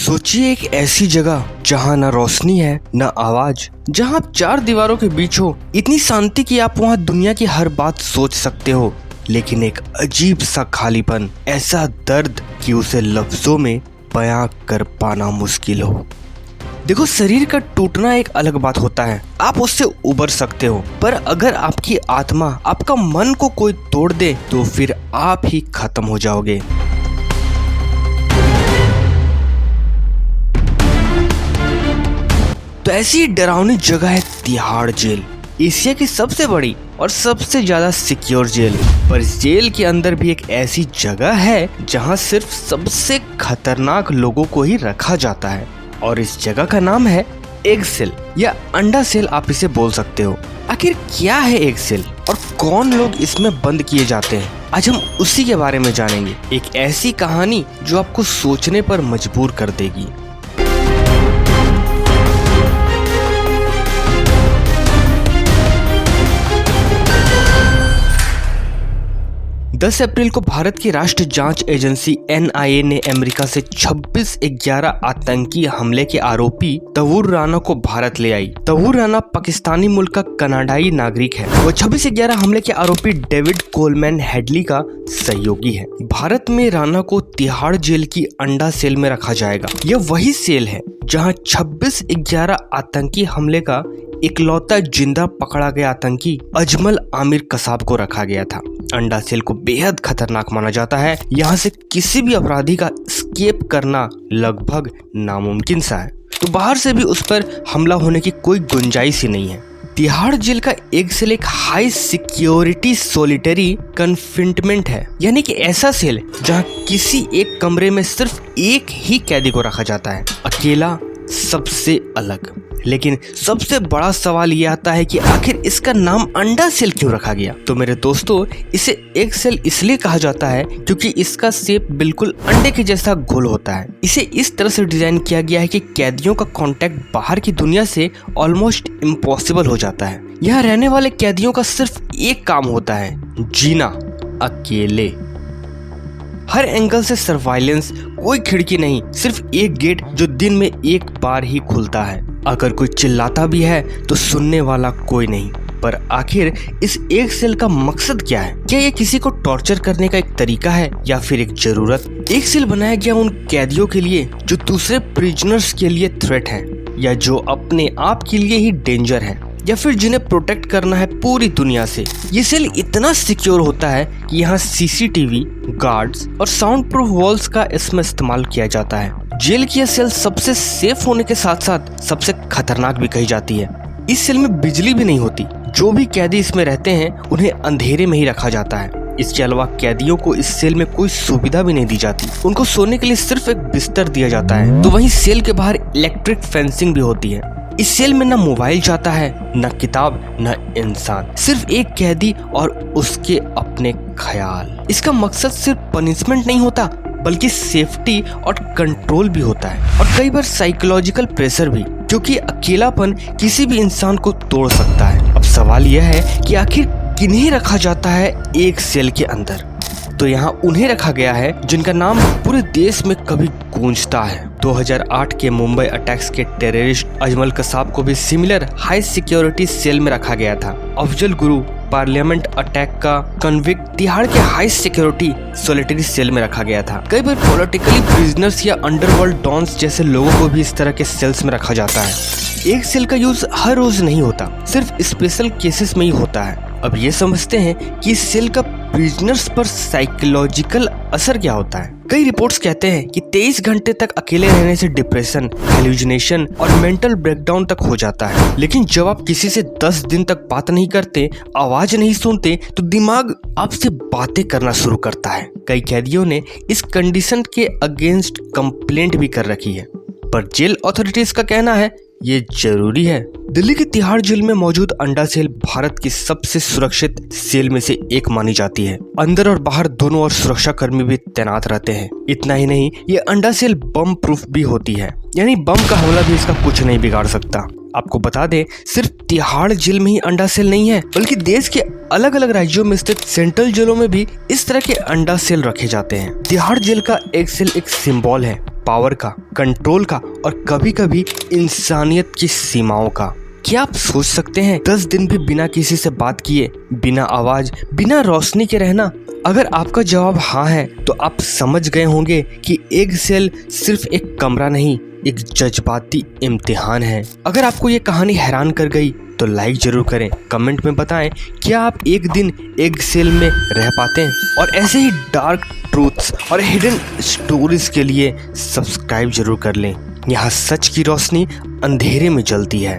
सोचिए एक ऐसी जगह जहाँ न रोशनी है न आवाज, जहाँ आप चार दीवारों के बीच हो, इतनी शांति कि आप वहाँ दुनिया की हर बात सोच सकते हो, लेकिन एक अजीब सा खालीपन, ऐसा दर्द कि उसे लफ्जों में बयां कर पाना मुश्किल हो। देखो, शरीर का टूटना एक अलग बात होता है, आप उससे उबर सकते हो, पर अगर आपकी आत्मा, आपका मन को कोई तोड़ दे तो फिर आप ही खत्म हो जाओगे। तो ऐसी डरावनी जगह है तिहाड़ जेल, एशिया की सबसे बड़ी और सबसे ज्यादा सिक्योर जेल। पर इस जेल के अंदर भी एक ऐसी जगह है जहां सिर्फ सबसे खतरनाक लोगों को ही रखा जाता है, और इस जगह का नाम है एग सेल या अंडा सेल, आप इसे बोल सकते हो। आखिर क्या है एग सेल और कौन लोग इसमें बंद किए जाते हैं, आज हम उसी के बारे में जानेंगे। एक ऐसी कहानी जो आपको सोचने पर मजबूर कर देगी। 10 अप्रैल को भारत की राष्ट्रीय जांच एजेंसी NIA ने अमेरिका से 26/11 आतंकी हमले के आरोपी तहूर राना को भारत ले आई। तहूर राना पाकिस्तानी मूल का कनाडाई नागरिक है। वो 26/11 हमले के आरोपी डेविड कोलमैन हेडली का सहयोगी है। भारत में राना को तिहाड़ जेल की अंडा सेल में रखा जाएगा। यह वही सेल है जहां 26/11 आतंकी हमले का इकलौता जिंदा पकड़ा गया आतंकी अजमल आमिर कसाब को रखा गया था। अंडा सेल को बेहद खतरनाक माना जाता है। यहाँ से किसी भी अपराधी का एस्केप करना लगभग नामुमकिन सा है, तो बाहर से भी उस पर हमला होने की कोई गुंजाइश ही नहीं है। तिहाड़ जेल का एग सेल एक हाई सिक्योरिटी सोलिटरी कन्फिनमेंट है, यानी कि ऐसा सेल जहाँ किसी एक कमरे में सिर्फ एक ही कैदी को रखा जाता है, अकेला, सबसे अलग। लेकिन सबसे बड़ा सवाल ये आता है कि आखिर इसका नाम अंडा सेल क्यों रखा गया। तो मेरे दोस्तों, इसे एग सेल इसलिए कहा जाता है क्योंकि इसका शेप बिल्कुल अंडे के जैसा गोल होता है। इसे इस तरह से डिजाइन किया गया है कि कैदियों का कांटेक्ट बाहर की दुनिया से ऑलमोस्ट इम्पॉसिबल हो जाता है। यहाँ रहने वाले कैदियों का सिर्फ एक काम होता है, जीना अकेले। हर एंगल से सर्वाइलेंस, कोई खिड़की नहीं, सिर्फ एक गेट जो दिन में एक बार ही खुलता है। अगर कोई चिल्लाता भी है तो सुनने वाला कोई नहीं। पर आखिर इस एग सेल का मकसद क्या है? क्या ये किसी को टॉर्चर करने का एक तरीका है या फिर एक जरूरत? एग सेल बनाया गया उन कैदियों के लिए जो दूसरे प्रिजनर्स के लिए थ्रेट है, या जो अपने आप के लिए ही डेंजर है, या फिर जिन्हें प्रोटेक्ट करना है पूरी दुनिया से। ये सेल इतना सिक्योर होता है कि यहाँ CCTV, गार्ड्स और साउंड प्रूफ वॉल्स का इसमें इस्तेमाल किया जाता है। जेल की यह सेल सबसे सेफ होने के साथ साथ सबसे खतरनाक भी कही जाती है। इस सेल में बिजली भी नहीं होती। जो भी कैदी इसमें रहते हैं उन्हें अंधेरे में ही रखा जाता है। इसके अलावा कैदियों को इस सेल में कोई सुविधा भी नहीं दी जाती। उनको सोने के लिए सिर्फ एक बिस्तर दिया जाता है। तो वहीं सेल के बाहर इलेक्ट्रिक फेंसिंग भी होती है। इस सेल में न मोबाइल जाता है, न किताब, न इंसान, सिर्फ एक कैदी और उसके अपने ख्याल। इसका मकसद सिर्फ पनिशमेंट नहीं होता, बल्कि सेफ्टी और कंट्रोल भी होता है, और कई बार साइकोलॉजिकल प्रेशर भी, क्योंकि अकेलापन किसी भी इंसान को तोड़ सकता है। अब सवाल यह है कि आखिर किन्हें रखा जाता है एक सेल के अंदर? तो यहाँ उन्हें रखा गया है जिनका नाम पूरे देश में कभी गूंजता है। 2008 के मुंबई अटैक्स के टेररिस्ट अजमल कसाब को भी सिमिलर हाई सिक्योरिटी सेल में रखा गया था। अफजल गुरु पार्लियामेंट अटैक का कन्विक्ट तिहाड़ के हाई सिक्योरिटी सोलिटरी सेल में रखा गया था। कई बार पॉलिटिकली प्रिजनर्स या अंडरवर्ल्ड डॉन्स जैसे लोगों को भी इस तरह के सेल्स में रखा जाता है। एक सेल का यूज हर रोज नहीं होता, सिर्फ स्पेशल केसेस में ही होता है। अब ये समझते हैं कि इस सेल का प्रिजनर्स पर साइकोलॉजिकल असर क्या होता है। कई रिपोर्ट्स कहते हैं कि 23 घंटे तक अकेले रहने से डिप्रेशन, हेलुसिनेशन और मेंटल ब्रेकडाउन तक हो जाता है। लेकिन जब आप किसी से 10 दिन तक बात नहीं करते, आवाज नहीं सुनते, तो दिमाग आपसे बातें करना शुरू करता है। कई कैदियों ने इस कंडीशन के अगेंस्ट कंप्लेंट भी कर रखी है, पर जेल अथॉरिटीज का कहना है ये जरूरी है। दिल्ली की तिहाड़ जेल में मौजूद अंडा सेल भारत की सबसे सुरक्षित सेल में से एक मानी जाती है। अंदर और बाहर दोनों ओर सुरक्षा कर्मी भी तैनात रहते हैं। इतना ही नहीं, ये अंडा सेल बम प्रूफ भी होती है, यानी बम का हमला भी इसका कुछ नहीं बिगाड़ सकता। आपको बता दें, सिर्फ तिहाड़ जेल में ही अंडा सेल नहीं है, बल्कि देश के अलग अलग राज्यों में स्थित सेंट्रल जेलों में भी इस तरह के अंडा सेल रखे जाते हैं। तिहाड़ जेल का एग सेल एक सिंबल है पावर का, कंट्रोल का और कभी कभी इंसानियत की सीमाओं का। क्या आप सोच सकते हैं 10 दिन भी बिना किसी से बात किए, बिना आवाज, बिना रोशनी के रहना? अगर आपका जवाब हाँ है तो आप समझ गए होंगे कि एक सेल सिर्फ एक कमरा नहीं, एक जज्बाती इम्तिहान है। अगर आपको ये कहानी हैरान कर गई तो लाइक जरूर करें, कमेंट में बताएं क्या आप एक दिन एग सेल में रह पाते हैं। और ऐसे ही डार्क ट्रूथ्स और हिडन स्टोरीज के लिए सब्सक्राइब जरूर कर लें। यहाँ सच की रोशनी अंधेरे में जलती है।